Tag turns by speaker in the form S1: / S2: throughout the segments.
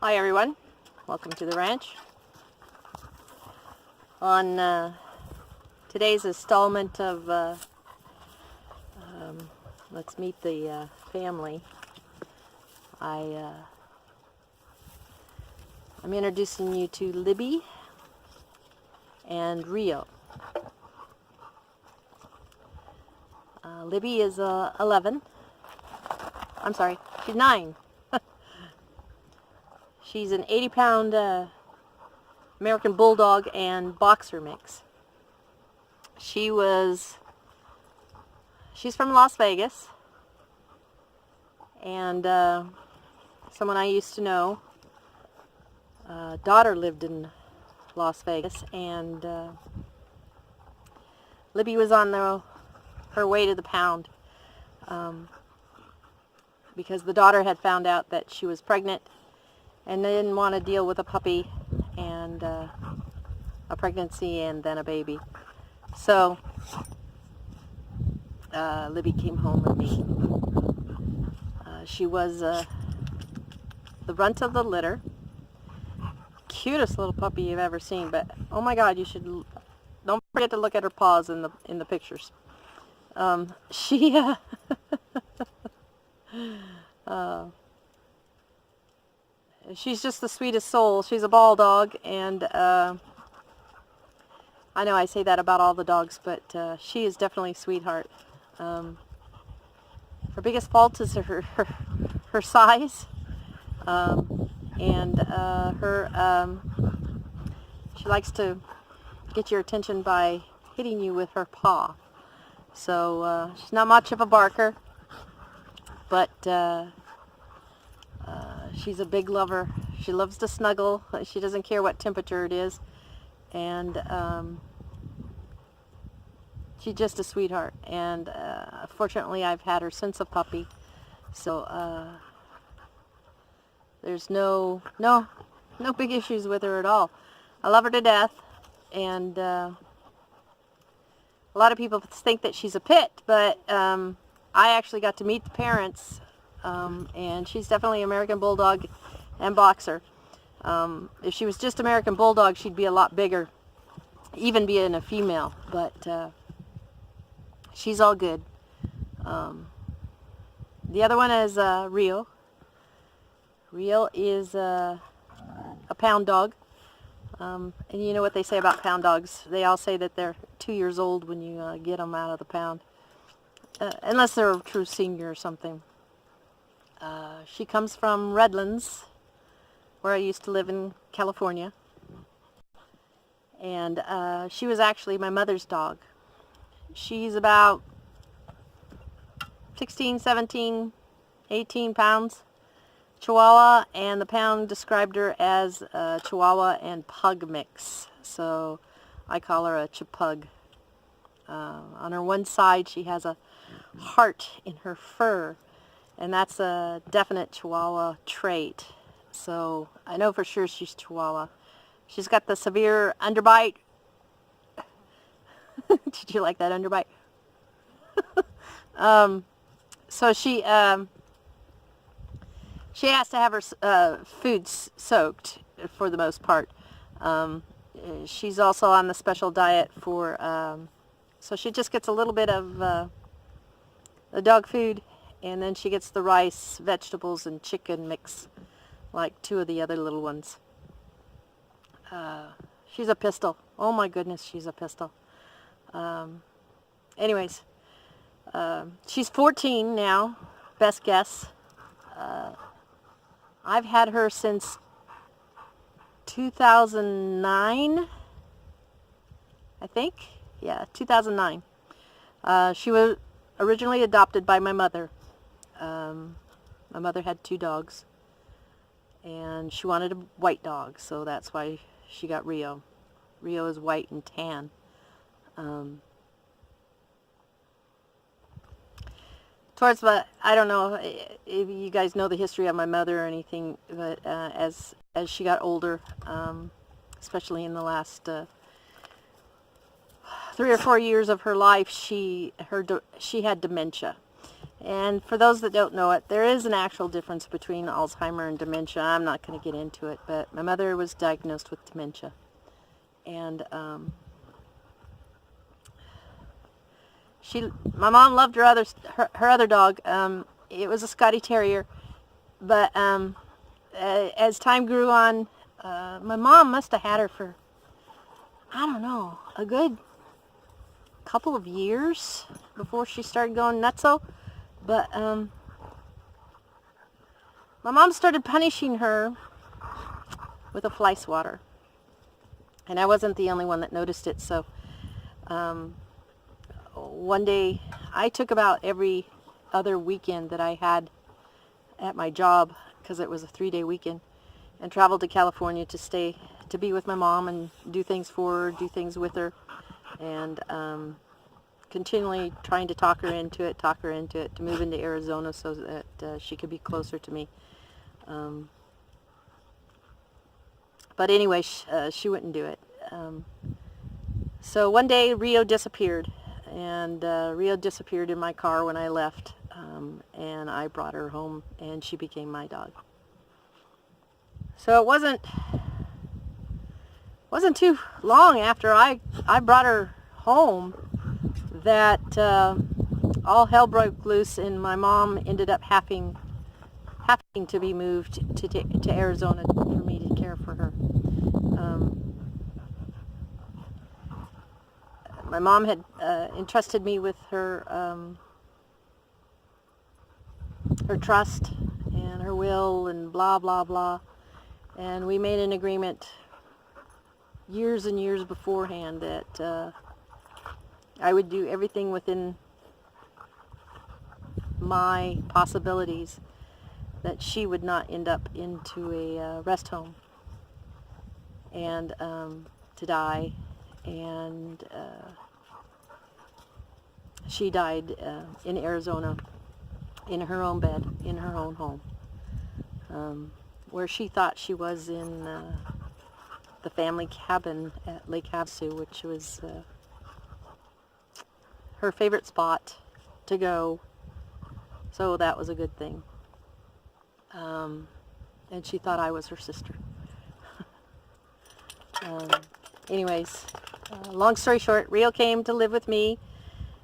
S1: Hi everyone, welcome to the ranch. On today's installment of Let's Meet the Family, I'm introducing you to Libby and Rio. Libby is 11. I'm sorry, she's 9. She's an 80-pound American Bulldog and Boxer mix. She's from Las Vegas, and someone I used to know, daughter lived in Las Vegas, and Libby was on her way to the pound because the daughter had found out that she was pregnant and they didn't want to deal with a puppy and a pregnancy and then a baby. So Libby came home with me. She was the runt of the litter. Cutest little puppy you've ever seen, but oh my God, you should don't forget to look at her paws in the pictures. She's just the sweetest soul. She's a ball dog, and I know I say that about all the dogs, but she is definitely a sweetheart. Her biggest fault is her size, and she likes to get your attention by hitting you with her paw. So she's not much of a barker, but she's a big lover. She loves to snuggle. She doesn't care what temperature it is, and she's just a sweetheart. And fortunately, I've had her since a puppy, so there's no big issues with her at all. I love her to death, and a lot of people think that she's a pit, but I actually got to meet the parents, and she's definitely American Bulldog and Boxer. If she was just American Bulldog, she'd be a lot bigger, even being a female, but she's all good. The other one is Rio. Rio is a pound dog. And you know what they say about pound dogs. They all say that they're 2 years old when you get them out of the pound. Unless they're a true senior or something. She comes from Redlands, where I used to live in California. And she was actually my mother's dog. She's about 16, 17, 18 pounds. Chihuahua, and the pound described her as a Chihuahua and Pug mix. So I call her a Chipug. On her one side she has a heart in her fur, and that's a definite Chihuahua trait. So I know for sure she's Chihuahua. She's got the severe underbite. Did you like that underbite? So she has to have her food soaked for the most part. She's also on the special diet for, so she just gets a little bit of the dog food, and then she gets the rice, vegetables, and chicken mix, like two of the other little ones. She's a pistol. Oh my goodness, she's a pistol. Anyways, she's 14 now, best guess. I've had her since 2009, I think. Yeah, 2009. She was originally adopted by my mother. My mother had 2 dogs, and she wanted a white dog, so that's why she got Rio. Rio is white and tan. I don't know if you guys know the history of my mother or anything, but as she got older, especially in the last 3 or 4 years of her life, she had dementia, And for those that don't know it, there is an actual difference between Alzheimer and dementia. I'm not going to get into it, but my mother was diagnosed with dementia. And my mom loved her other dog. It was a Scotty Terrier, but as time grew on, my mom must have had her for, I don't know, a good couple of years before she started going nutso. But my mom started punishing her with a fly swatter, and I wasn't the only one that noticed it. So one day I took about every other weekend that I had at my job, because it was a 3-day weekend, and traveled to California to be with my mom and do things for her, do things with her, and continually trying to talk her into it, to move into Arizona so that she could be closer to me. But anyway, she wouldn't do it. So one day Rio disappeared, and Rio disappeared in my car when I left, and I brought her home, and she became my dog. So it wasn't too long after I brought her home that all hell broke loose, and my mom ended up having to be moved to Arizona for me to care for her. My mom had entrusted me with her trust and her will and blah blah blah, and we made an agreement years and years beforehand that I would do everything within my possibilities that she would not end up into a rest home and to die. And she died in Arizona in her own bed, in her own home, where she thought she was in the family cabin at Lake Havasu, which was her favorite spot to go. So that was a good thing. And she thought I was her sister. Anyways, long story short, Rio came to live with me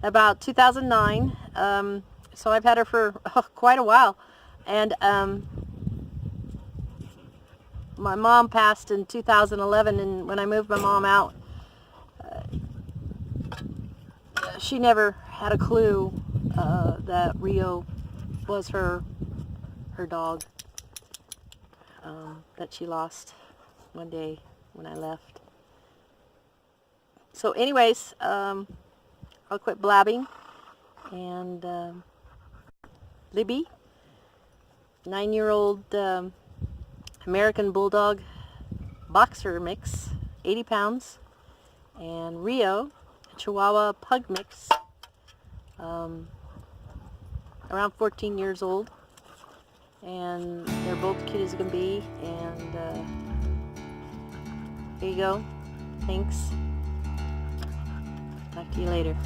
S1: about 2009. So I've had her for quite a while. And my mom passed in 2011, and when I moved my mom out, she never had a clue that Rio was her dog that she lost one day when I left. So anyways, I'll quit blabbing. And Libby, 9-year-old American Bulldog Boxer mix, 80 pounds. And Rio, Chihuahua Pug mix, around 14 years old. And they're both cute as can be. And here you go. Thanks. Talk to you later.